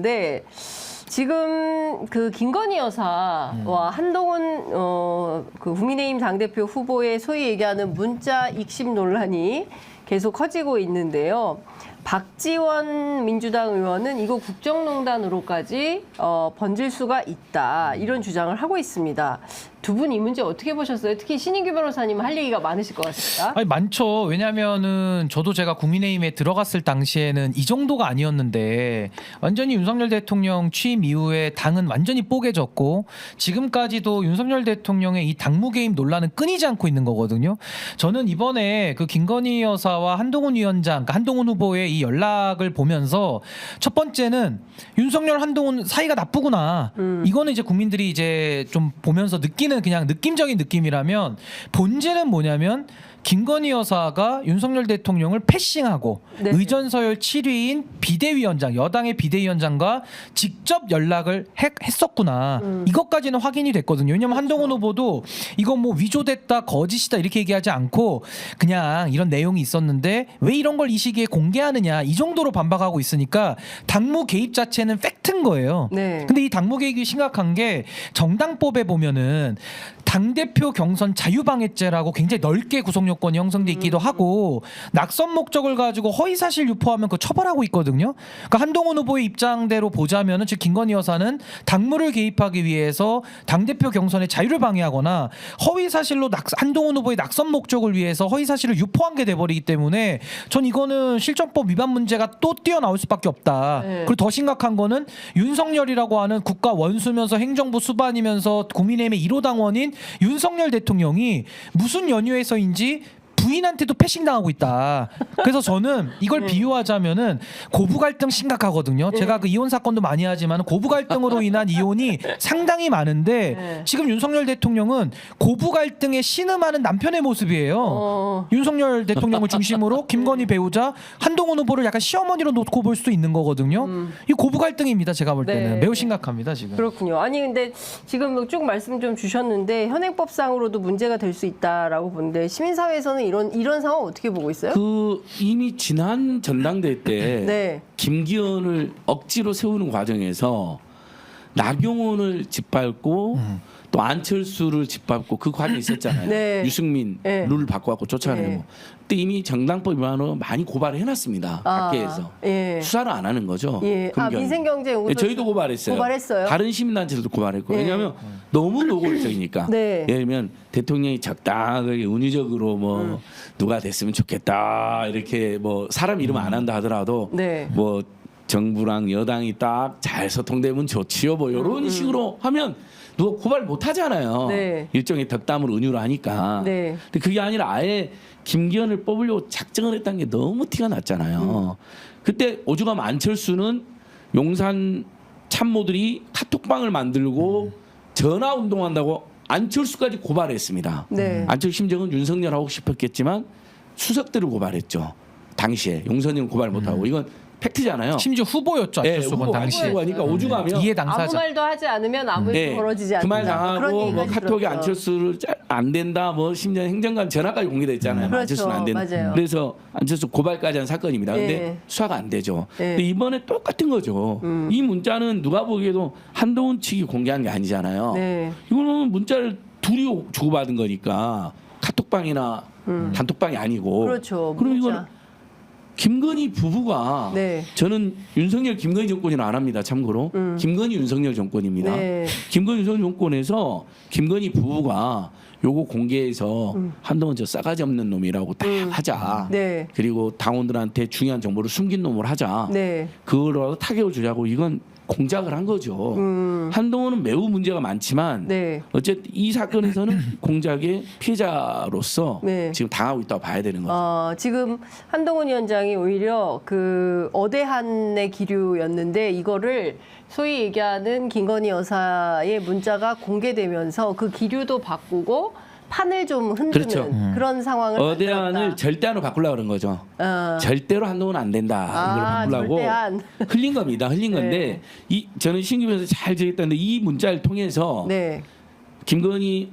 건데 지금 그 김건희 여사와 한동훈 그 국민의힘 당대표 후보의 소위 얘기하는 문자 익심 논란이 계속 커지고 있는데요. 박지원 민주당 의원은 이거 국정농단으로까지 번질 수가 있다 이런 주장을 하고 있습니다. 두 분 이 문제 어떻게 보셨어요? 특히 신인규 변호사님 할 얘기가 많으실 것 같습니다. 아니 많죠. 왜냐하면은 저도 제가 국민의힘에 들어갔을 당시에는 이 정도가 아니었는데 완전히 윤석열 대통령 취임 이후에 당은 완전히 뽀개졌고 지금까지도 윤석열 대통령의 이 당무 개입 논란은 끊이지 않고 있는 거거든요. 저는 이번에 그 김건희 여사와 한동훈 위원장, 그러니까 한동훈 후보의 이 연락을 보면서 첫 번째는 윤석열 한동훈 사이가 나쁘구나. 이거는 이제 국민들이 이제 좀 보면서 느끼는 그냥 느낌적인 느낌이라면 본질은 뭐냐면 김건희 여사가 윤석열 대통령을 패싱하고 네. 의전서열 7위인 비대위원장, 여당의 비대위원장과 직접 연락을 했었구나. 이것까지는 확인이 됐거든요. 왜냐하면 한동훈 후보도 이거 뭐 위조됐다, 거짓이다 이렇게 얘기하지 않고 그냥 이런 내용이 있었는데 왜 이런 걸 이 시기에 공개하느냐 이 정도로 반박하고 있으니까 당무 개입 자체는 팩트인 거예요. 네. 근데 이 당무 개입이 심각한 게 정당법에 보면은 당대표 경선 자유방해죄라고 굉장히 넓게 구성 요건이 형성돼 있기도 하고 낙선 목적을 가지고 허위사실 유포하면 그 처벌하고 있거든요. 그러니까 한동훈 후보의 입장대로 보자면은 즉 김건희 여사는 당무를 개입하기 위해서 당대표 경선의 자유를 방해하거나 허위사실로 한동훈 후보의 낙선 목적을 위해서 허위사실을 유포한 게 돼버리기 때문에 전 이거는 실정법 위반 문제가 또 뛰어나올 수밖에 없다. 네. 그리고 더 심각한 거는 윤석열이라고 하는 국가 원수면서 행정부 수반이면서 국민의힘의 1호 당원인 윤석열 대통령이 무슨 연유에서인지 부인한테도 패싱당하고 있다. 그래서 저는 이걸 비유하자면은 고부 갈등 심각하거든요. 제가 그 이혼 사건도 많이 하지만 고부 갈등으로 인한 이혼이 상당히 많은데 지금 윤석열 대통령은 고부 갈등에 신음하는 남편의 모습이에요. 윤석열 대통령을 중심으로 김건희 배우자 한동훈 후보를 약간 시어머니로 놓고 볼 수도 있는 거거든요. 이 고부 갈등입니다. 제가 볼 때는 네. 매우 심각합니다. 지금. 그렇군요. 아니 근데 지금 쭉 말씀 좀 주셨는데 현행법상으로도 문제가 될 수 있다라고 보는데 시민사회에서는 이런 상황 어떻게 보고 있어요? 그 이미 지난 전당대회 때 네. 김기현을 억지로 세우는 과정에서 나경원을 짓밟고 또 안철수를 짓밟고 그 과정이 있었잖아요. 네. 유승민 네. 룰을 바꿔갖고 쫓아내는 네. 거. 그때 이미 정당법 위반으로 많이 고발을 해놨습니다. 밖에서 예. 수사를 안 하는 거죠. 예. 민생경제 네, 저희도 고발했어요. 고발했어요. 다른 시민단체들도 고발했고. 예. 왜냐하면 너무 노골적이니까. 네. 예를 들면 대통령이 적당하게 운의적으로 뭐 누가 됐으면 좋겠다 이렇게 뭐 사람 이름 안 한다 하더라도 네. 뭐 정부랑 여당이 딱 잘 소통되면 좋지요 뭐 이런 식으로 하면 누가 고발 못 하잖아요. 네. 일종의 덕담을 은유로 하니까. 네. 근데 그게 아니라 아예 김기현을 뽑으려고 작정을 했다는 게 너무 티가 났잖아요. 그때 오죽하면 안철수는 용산 참모들이 카톡방을 만들고 전화 운동한다고 안철수까지 고발했습니다. 네. 안철수 심정은 윤석열 하고 싶었겠지만 수석들을 고발했죠. 당시에 용선이는 고발 못하고 이건 팩트잖아요. 심지어 후보였죠. 안철수건 당시. 후보니까 오죽하면 이해 아무 당사자. 말도 하지 않으면 아무 일도 벌어지지 않는다. 그 말 그런 당하고 뭐 얘기까지 카톡에 들었죠. 안철수를 안 된다 뭐 심지어 행정관 전화까지 공개됐잖아요. 그렇죠. 안철수는 안 된다. 맞아요. 그래서 안철수 고발까지 한 사건입니다. 근데 예. 수사가 안 되죠. 예. 근데 이번에 똑같은 거죠. 이 문자는 누가 보기에도 한동훈 측이 공개한 게 아니잖아요. 네. 이거는 문자를 둘이 주고받은 거니까 카톡방이나 단톡방이 아니고. 그렇죠. 그럼 문자. 이건 김건희 부부가 네. 저는 윤석열 김건희 정권이는 안 합니다. 참고로 김건희 윤석열 정권입니다. 네. 김건희 윤석열 정권에서 김건희 부부가 요거 공개해서 한동훈 저 싸가지 없는 놈이라고 딱 하자. 네. 그리고 당원들한테 중요한 정보를 숨긴 놈을 하자. 네. 그거라도 타격을 주자고 이건 공작을 한 거죠. 한동훈은 매우 문제가 많지만 네. 어쨌든 이 사건에서는 공작의 피해자로서 네. 지금 당하고 있다고 봐야 되는 거죠. 지금 한동훈 위원장이 오히려 그 어대한의 기류였는데 이거를 소위 얘기하는 김건희 여사의 문자가 공개되면서 그 기류도 바꾸고 판을 좀 흔드는 그렇죠. 그런 상황을 어대안을 만들었다. 절대안으로 바꾸려고 그런 거죠. 어. 절대로 한동훈은 안 된다. 이걸 바꾸려고 절대안. 흘린 겁니다. 흘린 네. 건데 저는 신규변호사 잘 저겠다는데 이 문자를 통해서 네. 김건희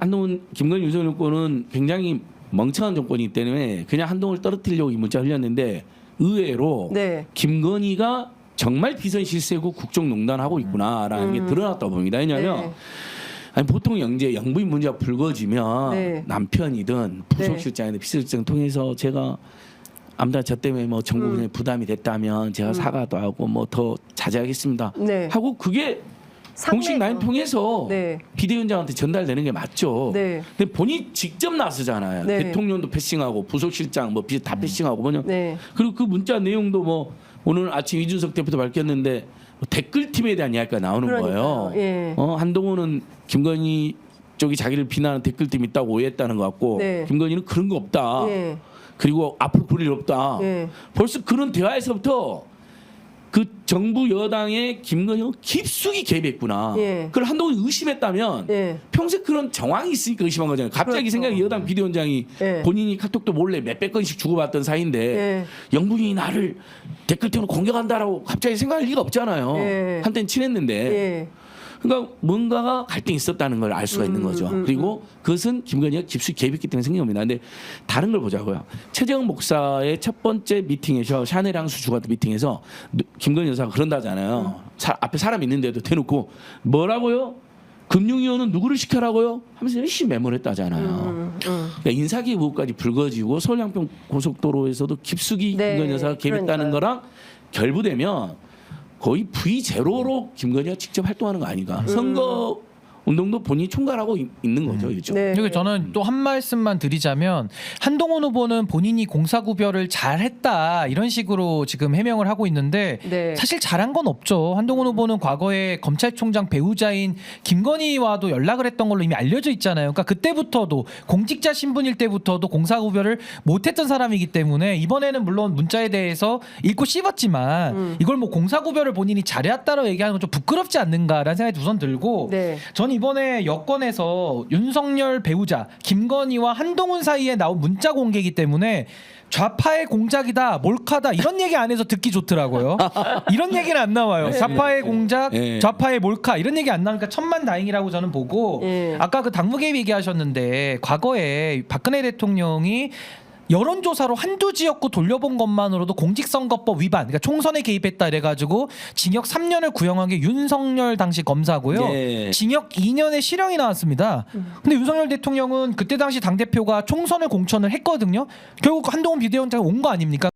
윤석열 정권은 굉장히 멍청한 정권이기 때문에 그냥 한동훈을 떨어뜨리려고 이 문자 흘렸는데 의외로 네. 김건희가 정말 비선 실세고 국정농단하고 있구나라는 게 드러났다고 봅니다. 왜냐하면 네. 아니, 보통 영부인 문제가 불거지면 네. 남편이든 부속실장이든 비서실장 통해서 제가 아무튼 저 때문에 뭐 정부 부담이 됐다면 제가 사과도 하고 뭐 더 자제하겠습니다. 네. 하고 그게 공식 라인 통해서 네. 비대위원장한테 전달되는 게 맞죠. 네. 근데 본인이 직접 나서잖아요. 네. 대통령도 패싱하고 부속실장 뭐 다 패싱하고 뭐냐. 네. 그리고 그 문자 내용도 뭐 오늘 아침 이준석 대표도 밝혔는데 뭐 댓글팀에 대한 이야기가 나오는 그러니까요. 거예요. 예. 한동훈은 김건희 쪽이 자기를 비난하는 댓글팀 있다고 오해했다는 것 같고 네. 김건희는 그런 거 없다. 예. 그리고 앞으로 그럴 일 없다. 예. 벌써 그런 대화에서부터 그 정부 여당의 김건희가 깊숙이 개입했구나. 예. 그걸 한동훈이 의심했다면 예. 평소에 그런 정황이 있으니까 의심한 거잖아요. 갑자기 그렇죠. 생각이 여당 비대위원장이 예. 본인이 카톡도 몰래 몇백 건씩 주고받던 사이인데 예. 영분이 나를 댓글팀으로 공격한다라고 갑자기 생각할 리가 없잖아요. 예. 한때는 친했는데. 예. 그러니까 뭔가가 갈등이 있었다는 걸 알 수가 있는 거죠. 그리고 그것은 김건희가 깊숙이 개입했기 때문에 생긴 겁니다. 근데 다른 걸 보자고요. 최재형 목사의 첫 번째 미팅에서 샤넬 향수 주관한 미팅에서 김건희 여사가 그런다잖아요. 앞에 사람 있는데도 대놓고 뭐라고요? 금융위원은 누구를 시켜라고요? 하면서 열심히 메모를 했다잖아요. 그러니까 인사기획 의혹까지 불거지고 서울 양평 고속도로에서도 깊숙이 네, 김건희 여사가 개입했다는 그러니까요. 거랑 결부되면 거의 V0로 김건희가 직접 활동하는 거 아닌가. 선거 운동도 본인이 총괄하고 있는 거죠. 요즘. 네. 그리고 저는 또 한 말씀만 드리자면 한동훈 후보는 본인이 공사구별을 잘했다 이런 식으로 지금 해명을 하고 있는데 네. 사실 잘한 건 없죠. 한동훈 후보는 과거에 검찰총장 배우자인 김건희와도 연락을 했던 걸로 이미 알려져 있잖아요. 그러니까 그때부터도 공직자 신분일 때부터도 공사구별을 못했던 사람이기 때문에 이번에는 물론 문자에 대해서 읽고 씹었지만 이걸 뭐 공사구별을 본인이 잘해왔다고 얘기하는 건 좀 부끄럽지 않는가라는 생각이 우선 들고 네. 전 이번에 여권에서 윤석열 배우자 김건희와 한동훈 사이에 나온 문자 공개이기 때문에 좌파의 공작이다, 몰카다 이런 얘기 안 해서 듣기 좋더라고요. 이런 얘기는 안 나와요. 좌파의 공작, 네. 좌파의 몰카 이런 얘기 안 나오니까 천만다행이라고 저는 보고 네. 아까 그 당무 개입 얘기하셨는데 과거에 박근혜 대통령이 여론조사로 한두 지역구 돌려본 것만으로도 공직선거법 위반, 그러니까 총선에 개입했다 이래가지고 징역 3년을 구형한 게 윤석열 당시 검사고요. 네. 징역 2년의 실형이 나왔습니다. 근데 윤석열 대통령은 그때 당시 당대표가 총선을 공천을 했거든요. 결국 한동훈 비대위원장이 온 거 아닙니까?